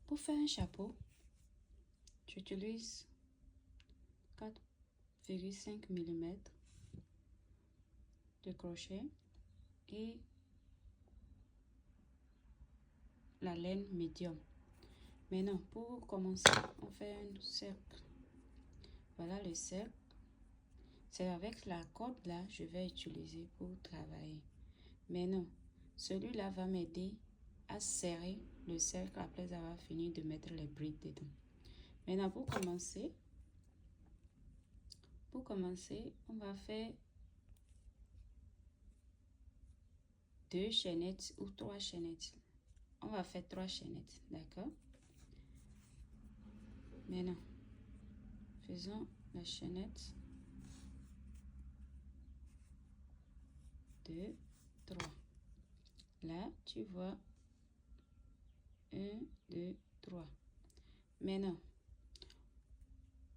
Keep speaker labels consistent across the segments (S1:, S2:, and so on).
S1: Pour faire un chapeau, j'utilise 4,5 mm de crochet et la laine médium. Maintenant, pour commencer, on fait un cercle. Voilà le cercle. C'est avec la corde là, je vais utiliser pour travailler. Maintenant, celui-là va m'aider à serrer le cercle après avoir fini de mettre les brides dedans. Maintenant, pour commencer, on va faire 2 chaînettes ou 3 chaînettes. On va faire 3 chaînettes, d'accord? Maintenant, faisons la chaînette 2, 3. Là, tu vois 1, 2, 3. Maintenant,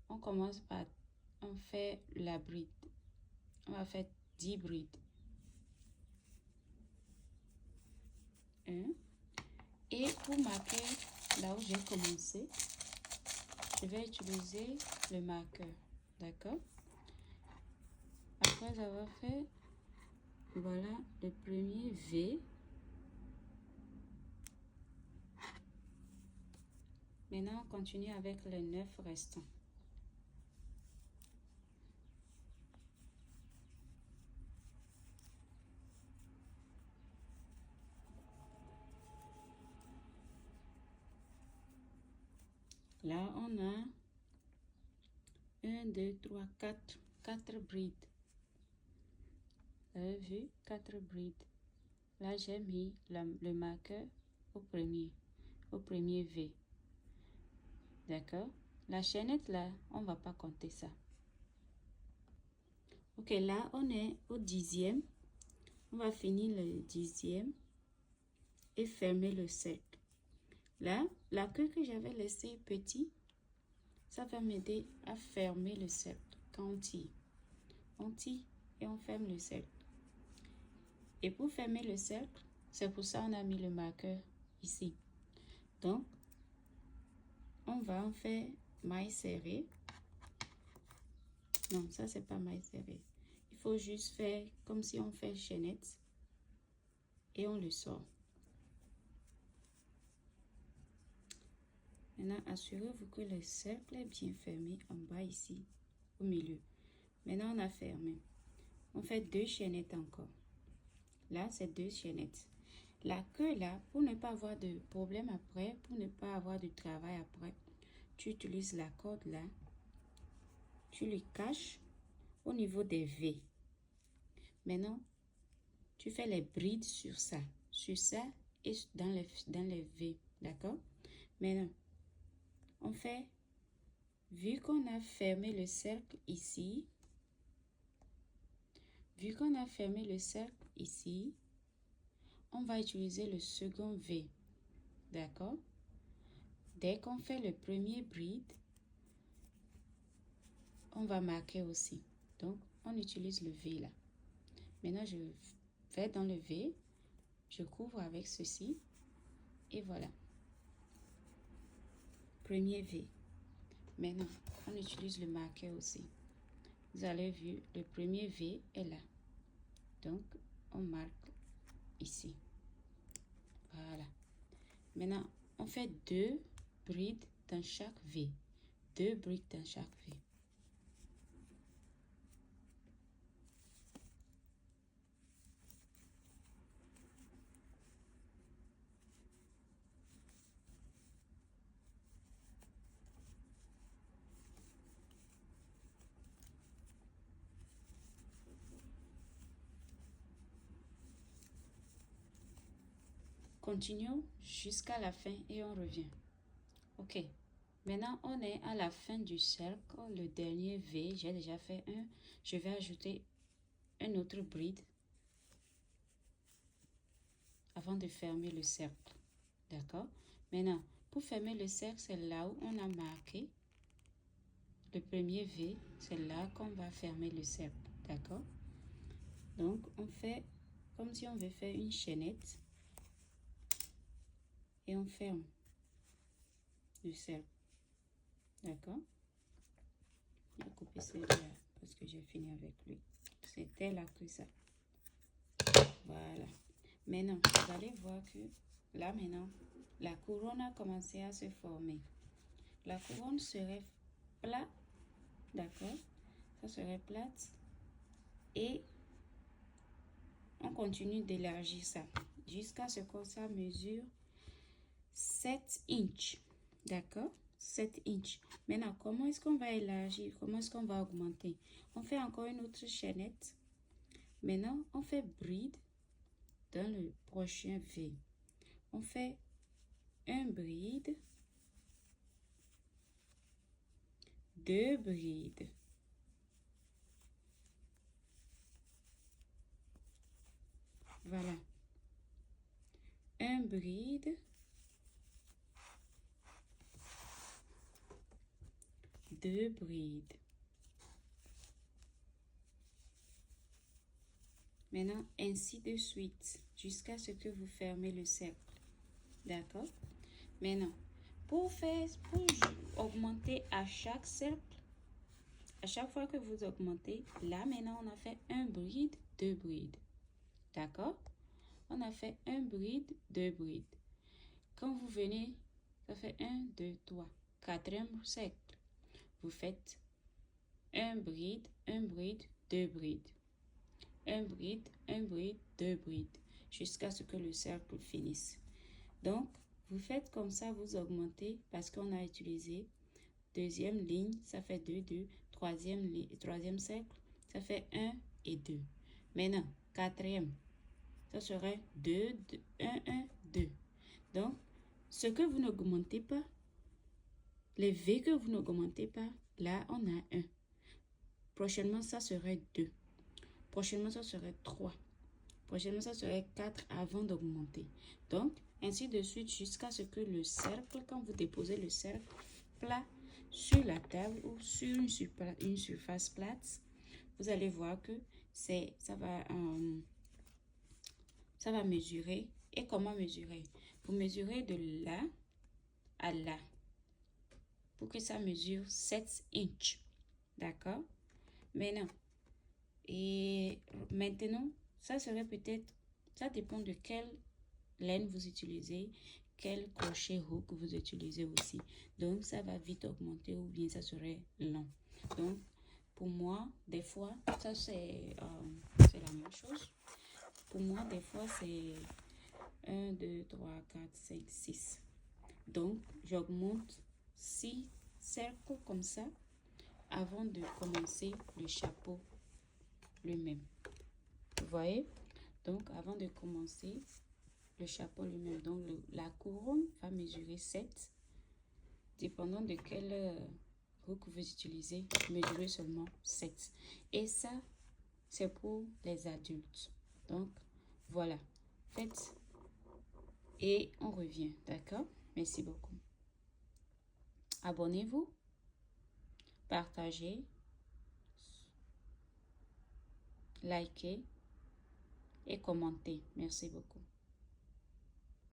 S1: on commence par, on fait la bride. On va faire 10 brides. 1. Et pour marquer là où j'ai commencé, je vais utiliser le marqueur. D'accord? Après avoir fait, voilà le premier V. Maintenant, on continue avec les 9 restants. Là, on a 1, 2, 3, 4 brides. Vous avez vu? 4 brides. Là, j'ai mis le marqueur au premier V. D'accord? La chaînette là, on va pas compter ça. Ok, là, on est au 10e. On va finir le 10e et fermer le cercle. Là, la queue que j'avais laissée petit, ça va m'aider à fermer le cercle. Quand on tire et on ferme le cercle. Et pour fermer le cercle, c'est pour ça qu'on a mis le marqueur ici. Donc, on va en faire maille serrée. Non, ça c'est pas maille serrée. Il faut juste faire comme si on fait chaînette et on le sort. Maintenant, assurez-vous que le cercle est bien fermé en bas ici, au milieu. Maintenant, on a fermé. On fait 2 chaînettes encore. Là, c'est 2 chaînettes. La queue là, pour ne pas avoir de problème après, pour ne pas avoir de travail après, tu utilises la corde là. Tu lui caches au niveau des V. Maintenant, tu fais les brides sur ça et dans les V. D'accord? Maintenant, on fait, vu qu'on a fermé le cercle ici, on va utiliser le second V. D'accord? Dès qu'on fait le premier bride, on va marquer aussi. Donc, on utilise le V là. Maintenant, je vais dans le V, je couvre avec ceci et voilà. Premier V. Maintenant, on utilise le marqueur aussi. Vous avez vu, le premier V est là. Donc, on marque ici. Voilà. Maintenant, on fait 2 brides dans chaque V. 2 brides dans chaque V. Continuons jusqu'à la fin et on revient. Ok. Maintenant, on est à la fin du cercle. Le dernier V, j'ai déjà fait un. Je vais ajouter un autre bride avant de fermer le cercle. D'accord? Maintenant, pour fermer le cercle, c'est là où on a marqué le premier V. C'est là qu'on va fermer le cercle. D'accord? Donc, on fait comme si on veut faire une chaînette. Et on ferme. du cercle. D'accord? Je vais couper celui-là parce que j'ai fini avec lui. C'était là que ça. Voilà. Maintenant, vous allez voir que là maintenant, la couronne a commencé à se former. La couronne serait plate, d'accord? Ça serait plate. Et on continue d'élargir ça jusqu'à ce que ça mesure 7 inches. D'accord? 7 inches. Maintenant, comment est-ce qu'on va élargir? Comment est-ce qu'on va augmenter? On fait encore une autre chaînette. Maintenant, on fait bride dans le prochain V. On fait un bride, deux brides. Voilà. Un bride, deux brides. Maintenant, ainsi de suite, jusqu'à ce que vous fermez le cercle. D'accord? Maintenant, pour augmenter à chaque cercle, à chaque fois que vous augmentez, là maintenant on a fait un bride, deux brides. D'accord? On a fait un bride, deux brides. Quand vous venez, ça fait 1, 2, 3, quatrième cercle. Vous faites un bride, deux brides. Un bride, deux brides. Jusqu'à ce que le cercle finisse. Donc, vous faites comme ça, vous augmentez parce qu'on a utilisé deuxième ligne, ça fait 2, 2. Troisième cercle, ça fait 1 et 2. Maintenant, quatrième, ça serait 2, 1, 1, 2. Donc, ce que vous n'augmentez pas, les V que vous n'augmentez pas, là, on a 1. Prochainement, ça serait 2. Prochainement, ça serait 3. Prochainement, ça serait 4 avant d'augmenter. Donc, ainsi de suite jusqu'à ce que le cercle, quand vous déposez le cercle plat sur la table ou sur une surface plate, vous allez voir que ça va mesurer. Et comment mesurer? Vous mesurez de là à là pour que ça mesure 7 inches. D'accord? Maintenant, ça serait peut-être, ça dépend de quelle laine vous utilisez, quel crochet hook vous utilisez aussi. Donc, ça va vite augmenter ou bien ça serait long. Donc, pour moi, des fois, ça c'est la même chose. Pour moi, des fois, c'est 1, 2, 3, 4, 5, 6. Donc, j'augmente 6 cercles comme ça avant de commencer le chapeau lui-même. Vous voyez? Donc, avant de commencer le chapeau lui-même, donc la couronne va mesurer 7. Dépendant de quel hook vous utilisez, mesurez seulement 7. Et ça, c'est pour les adultes. Donc, voilà. Faites et on revient. D'accord? Merci beaucoup. Abonnez-vous, partagez, likez et commentez. Merci beaucoup.